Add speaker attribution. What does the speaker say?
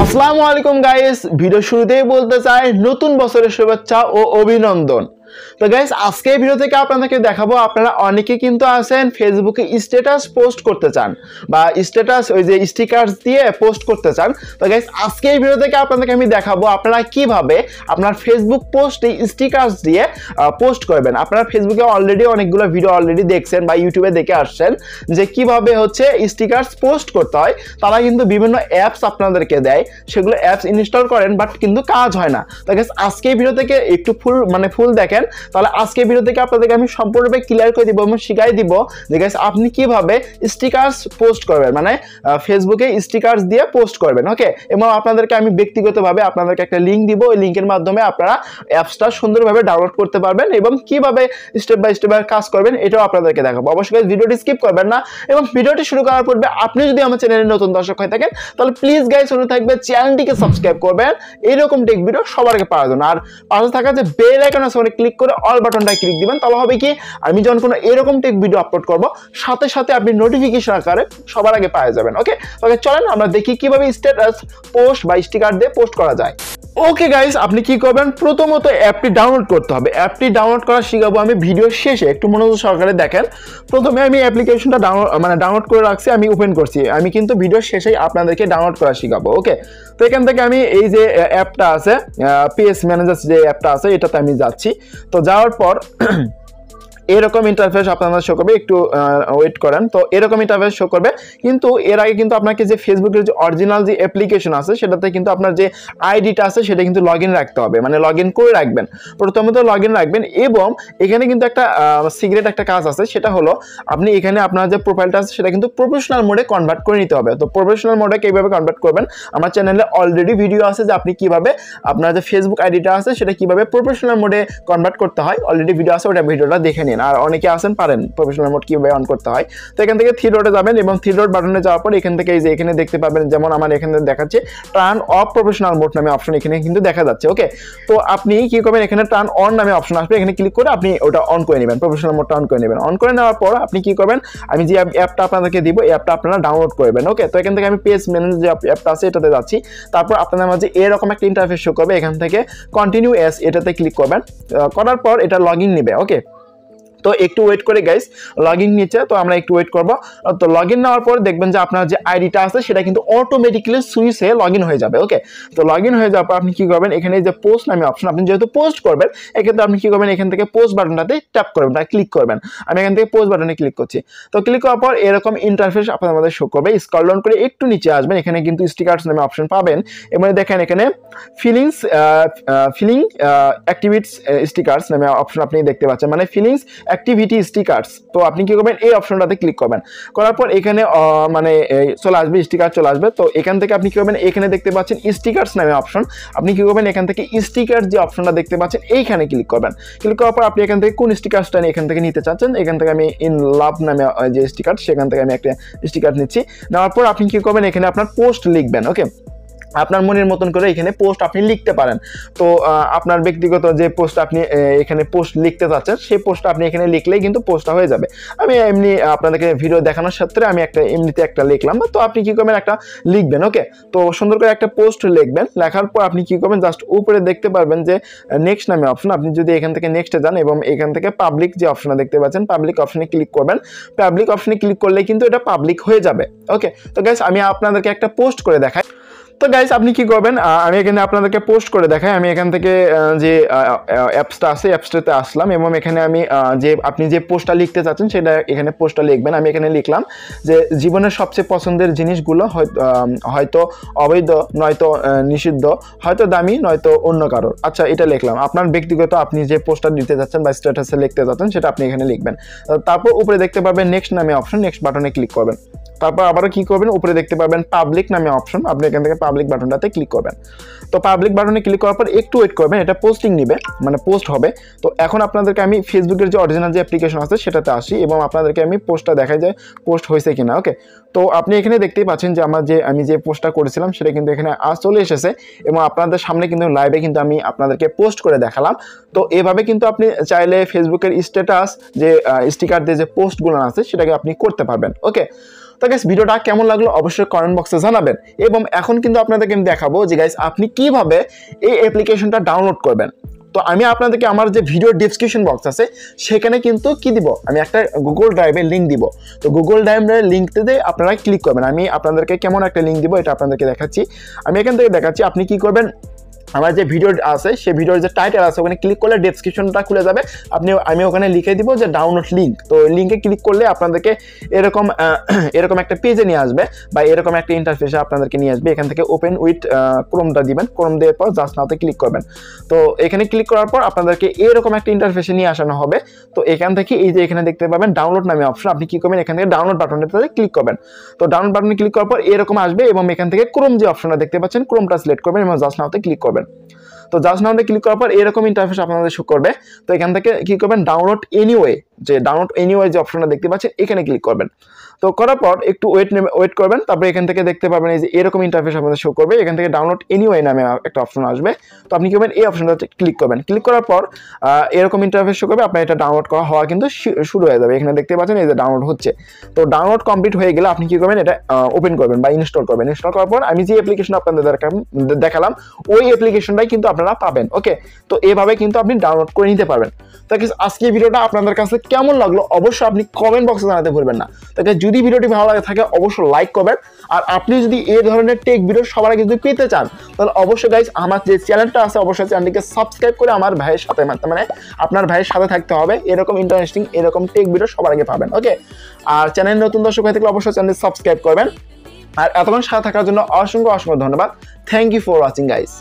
Speaker 1: আসসালামু আলাইকুম guys, video শুরুতেই বলতে চাই নতুন বছরের শুভেচ্ছা ও অভিনন্দন। তো গাইস, আজকে এই ভিডিও থেকে আপনাদেরকে দেখাবো, আপনারা অনেকে কিন্তু আছেন ফেসবুকে স্ট্যাটাস পোস্ট করতে চান বা স্ট্যাটাস ওই যে স্টিকারস দিয়ে পোস্ট করতে চান। তো গাইস, আজকে এই ভিডিও থেকে আপনাদেরকে আমি দেখাবো আপনারা কিভাবে আপনার ফেসবুক পোস্টে স্টিকারস দিয়ে পোস্ট করবেন। আপনারা ফেসবুকে অলরেডি অনেকগুলো ভিডিও অলরেডি দেখছেন বা ইউটিউবে দেখে আসছেন যে কিভাবে হচ্ছে স্টিকারস পোস্ট করতে হয়। তারা কিন্তু বিভিন্ন অ্যাপস আপনাদেরকে দেয়, সেগুলো অ্যাপস ইনস্টল করেন বাট কিন্তু কাজ হয় না। তো গাইস, আজকে এই ভিডিও থেকে একটু ফুল দেখেন, তাহলে আজকে ভিডিও থেকে আপনাদেরকে আমি সম্পূর্ণভাবে ক্লিয়ার করে দিব এবং শিখাই দিব যে গাইস আপনি কিভাবে স্টিকারস পোস্ট করবেন, মানে ফেসবুকে স্টিকারস দিয়ে পোস্ট করবেন। ওকে, এবং আপনাদেরকে আমি ব্যক্তিগতভাবে আপনাদেরকে একটা লিংক দিব, ওই লিংকের মাধ্যমে আপনারা অ্যাপসটা সুন্দরভাবে ডাউনলোড করতে পারবেন এবং কিভাবে স্টেপ বাই স্টেপ কাজ করবেন এটাও আপনাদেরকে দেখাবো। অবশ্যই ভিডিওটি স্কিপ করবেন না এবং ভিডিওটি শুরু করার পূর্বে আপনি যদি আমার চ্যানেলে নতুন দর্শক হয়ে থাকেন তাহলে প্লিজ গাইস অনুরোধ থাকবে চ্যানেলটিকে সাবস্ক্রাইব করবেন এরকম টেক ভিডিও সবার আগে পাওয়ার জন্য। আর পাশে থাকা যে বেল আইকন আছে ওখানে ক্লিক করে অল বাটনটা ক্লিক দিবেন, তাহলে হবে কি আমি যখন কোনো এরকম টেক ভিডিও আপলোড করব সাথে সাথে আপনি নোটিফিকেশন আকারে সবার আগে পেয়ে যাবেন। ওকে, তাহলে চলেন আমরা দেখি কিভাবে স্ট্যাটাস পোস্ট বা স্টিকার দিয়ে পোস্ট করা যায়। ওকে গাইস, আপনি কি করবেন, প্রথমত অ্যাপটি ডাউনলোড করতে হবে। অ্যাপটি ডাউনলোড করা শিখাবো আমি ভিডিও শেষে, একটু মনোযোগ সহকারে দেখেন। প্রথমে আমি অ্যাপ্লিকেশনটা ডাউনলোড করে রাখছি, আমি ওপেন করছি, আমি কিন্তু ভিডিও শেষেই আপনাদেরকে ডাউনলোড করা শিখাবো। ওকে, তো এখান থেকে আমি এই যে অ্যাপটা আছে পিএস ম্যানেজার যে অ্যাপটা আছে এটাতে আমি যাচ্ছি। তো যাওয়ার পর এরকম ইন্টারফেস আপনাদের শো করবে, একটু ওয়েট করেন। তো এরকম ইন্টারফেস শো করবে, কিন্তু এর আগে কিন্তু আপনাকে যে ফেসবুকের যে অরিজিনাল যে অ্যাপ্লিকেশন আছে সেটাতে কিন্তু আপনার যে আইডিটা আছে সেটা কিন্তু লগ ইন রাখতে হবে, মানে লগ ইন করে রাখবেন। প্রথমত লগ ইন রাখবেন এবং এখানে কিন্তু একটা সিক্রেট একটা কাজ আছে, সেটা হলো আপনি এখানে আপনার যে প্রোফাইলটা আছে সেটা কিন্তু প্রফেশনাল মোডে কনভার্ট করে নিতে হবে। তো প্রফেশনাল মোডে কীভাবে কনভার্ট করবেন, আমার চ্যানেলে অলরেডি ভিডিও আছে যে আপনি কিভাবে আপনার যে ফেসবুক আইডিটা আছে সেটা কিভাবে প্রফেশনাল মোডে কনভার্ট করতে হয়, অলরেডি ভিডিও আছে, ওটা ভিডিওটা দেখে নিন। আর অনেকে আসেন পারেন প্রফেশনাল মোড কিভাবে অন করতে হয়। তো এখান থেকে থ্রি ডটে যাবেন এবং থ্রি ডট বাটনে যাওয়ার পর এখান থেকে এই যে এখানে দেখতে পাবেন, যেমন আমার এখানে দেখাচ্ছে টার্ন অফ প্রফেশনাল মোড নামে অপশন এখানে কিন্তু দেখা যাচ্ছে। ওকে, তো আপনি কি করবেন, এখানে টার্ন অন নামে অপশন আসবে, এখানে ক্লিক করে আপনি ওটা অন করে নেবেন, প্রফেশনাল মোডটা অন করে নেবেন। অন করে নেওয়ার পর আপনি কি করবেন, আমি যে অ্যাপটা আপনাদেরকে দিব এই অ্যাপটা আপনারা ডাউনলোড করবেন। ওকে, তো এখান থেকে আমি পেজ ম্যানেজার যে অ্যাপটা আছে এটাতে যাচ্ছি। তারপর আপনাদের মাঝে এরকম একটা ইন্টারফেস শো করবে, এখান থেকে কন্টিনিউ এস এটাতে ক্লিক করবেন। করার পর এটা লগ ইন নেবে। ওকে, তো একটু ওয়েট করে গাইস, লগ ইন নিচ্ছে, তো আমরা একটু ওয়েট করবো। তো লগ ইন নেওয়ার পর দেখবেন যে আপনার যে আইডিটা আছে সেটা কিন্তু অটোমেটিক্যালি সুইচে লগ ইন হয়ে যাবে। ওকে, তো লগ ইন হয়ে যাওয়ার পর আপনি কি করবেন, এখানে যে পোস্ট নামে অপশন, আপনি যেহেতু পোস্ট করবেন এক্ষেত্রে আপনি কি করবেন, এখান থেকে পোস্ট বাটনটাতে ট্যাপ করবেন, ক্লিক করবেন। আমি এখান থেকে পোস্ট বাটনে ক্লিক করছি। তো ক্লিক করার পর এরকম ইন্টারফেস আপনাদের আমাদের শো করবে। স্ক্রল ডাউন করে একটু নিচে আসবেন, এখানে কিন্তু স্টিকারস নামে অপশন পাবেন এবং দেখেন এখানে ফিলিং অ্যাক্টিভিটিস স্টিকারস নামে অপশন আপনি দেখতে পাচ্ছেন, মানে ফিলিংস অ্যাক্টিভিটি স্টিকার। তো আপনি কি করবেন, এই অপশনটাতে ক্লিক করবেন। করার পর এখানে মানে চলে আসবে, স্টিকার চলে আসবে। তো এখান থেকে আপনি কি করবেন, এখানে দেখতে পাচ্ছেন স্টিকারস নামে অপশন, আপনি কি করবেন এখান থেকে স্টিকার যে অপশনটা দেখতে পাচ্ছেন এইখানে ক্লিক করবেন। ক্লিক করার পর আপনি এখান থেকে কোন স্টিকারসটা এখান থেকে নিতে চাচ্ছেন, এখান থেকে আমি ইন লাভ নামে যে স্টিকার সেখান থেকে আমি একটা স্টিকার নিচ্ছি। নেওয়ার পর আপনি কি করবেন, এখানে আপনার পোস্ট লিখবেন। ওকে, আপনার মনের মতন করে এখানে পোস্ট আপনি লিখতে পারেন। তো আপনার ব্যক্তিগত যে পোস্ট আপনি এখানে পোস্ট লিখতে চাচ্ছেন সেই পোস্টটা আপনি এখানে লিখলেই কিন্তু পোস্টটা হয়ে যাবে। আমি এমনি আপনাদেরকে ভিডিও দেখানোর সাথে আমি একটা এমনিতে একটা লিখলাম, তো আপনি কি করবেন একটা লিখবেন। ওকে, তো সুন্দর করে একটা পোস্ট লিখবেন। লেখার পর আপনি কি করবেন, জাস্ট উপরে দেখতে পারবেন যে নেক্সট নামে অপশন, আপনি যদি এখান থেকে নেক্সটে যান এবং এখান থেকে পাবলিক যে অপশনটা দেখতে পাচ্ছেন পাবলিক অপশনে ক্লিক করবেন। পাবলিক অপশনে ক্লিক করলে কিন্তু এটা পাবলিক হয়ে যাবে। ওকে, তো গাইস আমি আপনাদেরকে একটা পোস্ট করে দেখাই। তো গাইস আপনি কি করবেন, আমি এখানে আপনাদেরকে পোস্ট করে দেখাই। আমি এখান থেকে যে অ্যাপসটা আছে অ্যাপসটাতে আসলাম এবং এখানে আমি যে আপনি যে পোস্টটা লিখতে চাচ্ছেন সেটা এখানে পোস্টটা লিখবেন। আমি এখানে লিখলাম যে জীবনের সবচেয়ে পছন্দের জিনিসগুলো হয়তো অবৈধ, নয়তো নিষিদ্ধ, হয়তো দামি, নয়তো অন্য কারোর। আচ্ছা, এটা লিখলাম। আপনার ব্যক্তিগত আপনি যে পোস্টটা দিতে যাচ্ছেন বা স্ট্যাটাসে লিখতে যাচ্ছেন সেটা আপনি এখানে লিখবেন। তারপর উপরে দেখতে পাবেন নেক্সট নামে অপশন, নেক্সট বাটনে ক্লিক করবেন। তারপর আবারও কি করবেন, উপরে দেখতে পাবেন পাবলিক নামে অপশন, আপনি এখান থেকে পাবলিক বাটনটাতে ক্লিক করবেন। তো পাবলিক বাটনে ক্লিক করার পর একটু ওয়েট করবেন, এটা পোস্টিং নেবে, মানে পোস্ট হবে। তো এখন আপনাদেরকে আমি ফেসবুকের যে অরিজিনাল যে অ্যাপ্লিকেশন আছে সেটাতে আসি এবং আপনাদেরকে আমি পোস্টটা দেখাই যায় পোস্ট হয়েছে কিনা। ওকে, তো আপনি এখানে দেখতেই পাচ্ছেন যে আমি যে পোস্টটা করেছিলাম সেটা কিন্তু এখানে চলে এসেছে এবং আপনাদের সামনে কিন্তু লাইভে কিন্তু আমি আপনাদেরকে পোস্ট করে দেখালাম। তো এভাবে কিন্তু আপনি চাইলে ফেসবুকের স্ট্যাটাস যে স্টিকার দিয়ে যে পোস্টগুলো আছে সেটাকে আপনি করতে পারবেন। ওকে, তো গাইস ভিডিওটা কেমন লাগলো অবশ্যই কমেন্ট বক্সে জানাবেন। এবং এখন কিন্তু আপনাদেরকে আমি দেখাবো যে গাইস আপনি কিভাবে এই অ্যাপ্লিকেশনটা ডাউনলোড করবেন। তো আমি আপনাদেরকে আমার যে ভিডিও ডেসক্রিপশন বক্স আছে সেখানে কিন্তু কি দিব, আমি একটা গুগল ড্রাইভের লিঙ্ক দিব। তো গুগল ড্রাইভের লিঙ্কতে আপনারা ক্লিক করবেন। আমি আপনাদেরকে কেমন একটা লিঙ্ক দিব এটা আপনাদেরকে দেখাচ্ছি। আমি এখান থেকে দেখাচ্ছি, আপনি কি করবেন, আমার যে ভিডিও আছে সেই ভিডিওর যে টাইটেল আছে ওখানে ক্লিক করলে ডেসক্রিপশনটা খুলে যাবে। আমি ওখানে লিখে দিব যে ডাউনলোড লিঙ্ক। তো লিঙ্কে ক্লিক করলে আপনাদেরকে এরকম একটা পেজে নিয়ে আসবে বা এরকম একটা ইন্টারফেসে আপনাদেরকে নিয়ে আসবে। এখান থেকে ওপেন উইথ ক্রোমটা দিবেন, ক্রোম দেওয়ার পর জাস্ট নাওতে ক্লিক করবেন। তো এখানে ক্লিক করার পর আপনাদেরকে এরকম একটা ইন্টারফেসে নিয়ে আসানো হবে। তো এখান থেকে এই যে এখানে দেখতে পাবেন ডাউনলোড নামে অপশন, আপনি কি করবেন, এখান থেকে ডাউনলোড বাটনটাতে ক্লিক করবেন। তো ডাউনলোড বাটনে ক্লিক করার পর এরকম আসবে এবং এখান থেকে ক্রোম যে অপশনটা দেখতে পাচ্ছেন ক্রোমটা সিলেক্ট করবেন এবং জাস্ট নাওতে ক্লিক করবেন। তো জাস্ট নাওতে ক্লিক করার পর এরকম ইন্টারফেস আপনাদের শো করবে। তো এখান থেকে কি করবেন, ডাউনলোড এনিওয়ে যে অপশনটা দেখতে পাচ্ছেন এখানে ক্লিক করবেন। তো করার পর একটু ওয়েট করবেন। তারপরে এখান থেকে দেখতে পাবেন এই যে এরকম ইন্টারফেস আপনাদের শো করবে। এখান থেকে ডাউনলোড এনিওয়ে নামে একটা অপশন আসবে। তো আপনি কি করবেন, এই অপশনটাতে ক্লিক করবেন। ক্লিক করার পর এরকম ইন্টারফেস শো করবে, আপনার এটা ডাউনলোড করা হওয়া কিন্তু শুরু হয়ে যাবে। এখানে দেখতে পাচ্ছেন এই যে ডাউনলোড হচ্ছে। তো ডাউনলোড কমপ্লিট হয়ে গেলে আপনি কি করবেন, এটা ওপেন করবেন বা ইনস্টল করবেন। ইনস্টল করার পর আমি যে অ্যাপ্লিকেশন আপনাদের দেখালাম ওই অ্যাপ্লিকেশনটাই কিন্তু আপনারা পাবেন। ওকে, তো এভাবে কিন্তু আপনি ডাউনলোড করে নিতে পারবেন। তো আজকে ভিডিওটা আপনাদের কাছে কেমন লাগলো অবশ্যই আপনি কমেন্ট বক্সে জানাতে ভুলবেন না। তাকে যদি ভিডিওটি ভালো লাগে থাকে অবশ্যই লাইক করবেন। আর আপনি যদি এই ধরনের টেক ভিডিও সবার আগে যদি পেতে চান তাহলে অবশ্যই গাইজ আমার যে চ্যানেলটা আছে অবশ্যই চ্যানেলটিকে সাবস্ক্রাইব করে আমার ভাইয়ের সাথে, মানে আপনার ভাইয়ের সাথে থাকতে হবে। এরকম ইন্টারেস্টিং এরকম টেক ভিডিও সবার আগে পাবেন। ওকে, আর চ্যানেল নতুন দর্শক হয়ে থাকলে অবশ্যই চ্যানেলটি সাবস্ক্রাইব করবেন। আর এতক্ষণ সাথে থাকার জন্য অসংখ্য ধন্যবাদ। Thank you for watching guys.